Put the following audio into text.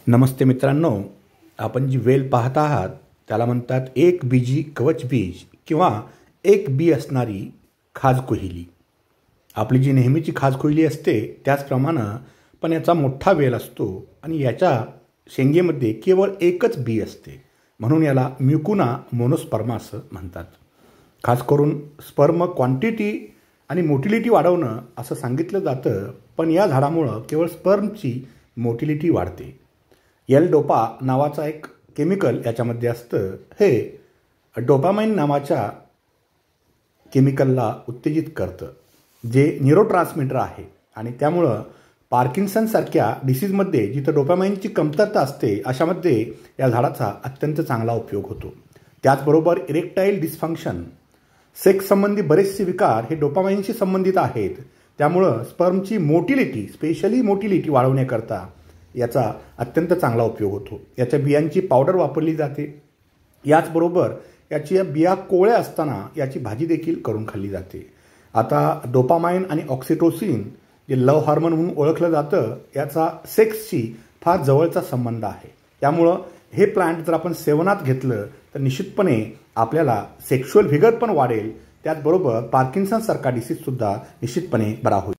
नमस्ते मित्रांनो, आपण जी वेल पाहत आहात त्याला म्हणतात एक बीजी कवच बीज किंवा एक बी असणारी खाजकुहिली। आपली जी नेहमीची खाजकुहिली असते त्याचप्रमाणे पण याचा मोठा वेल असतो आणि याच्या शेंगेमध्ये केवळ एकच बी असते, म्हणून याला म्युकुना मोनोस्पर्मा असं म्हणतात। खास करून स्पर्म क्वांटिटी आणि मोटिलिटी वाढवणं असं सांगितलं जातं, पण या झाडामुळं केवळ स्पर्मची मोटिलिटी वाढते। एल डोपा नावाचा एक केमिकल याच्यामध्ये असतं। हे डोपामाइन नावाच्या केमिकलला उत्तेजित करतं, जे न्यूरोट्रान्समीटर आहे आणि त्यामुळं पार्किन्सनसारख्या डिसीजमध्ये जिथं डोपामाइनची कमतरता असते अशामध्ये या झाडाचा अत्यंत चांगला उपयोग होतो। त्याचबरोबर इरेक्टाईल डिस्फंक्शन, सेक्स संबंधी बरेचसे विकार हे डोपामाइनशी संबंधित आहेत, त्यामुळं स्पर्मची मोटिलिटी स्पेशली मोटिलिटी वाढवण्याकरता याचा अत्यंत चांगला उपयोग होतो। याच्या बियांची पावडर वापरली जाते, याचबरोबर याची बिया कोवळ्या असताना याची भाजी देखील करून खाल्ली जाते। आता डोपामाइन आणि ऑक्सिटोसिन जे लव हार्मोन म्हणून ओळखलं जातं, याचा सेक्सशी फार जवळचा संबंध आहे। त्यामुळं हे प्लांट जर आपण सेवनात घेतलं तर निश्चितपणे आपल्याला सेक्शुअल व्हिगर पण वाढेल, त्याचबरोबर पार्किन्सनसारखा डिसीजसुद्धा निश्चितपणे बरा होईल।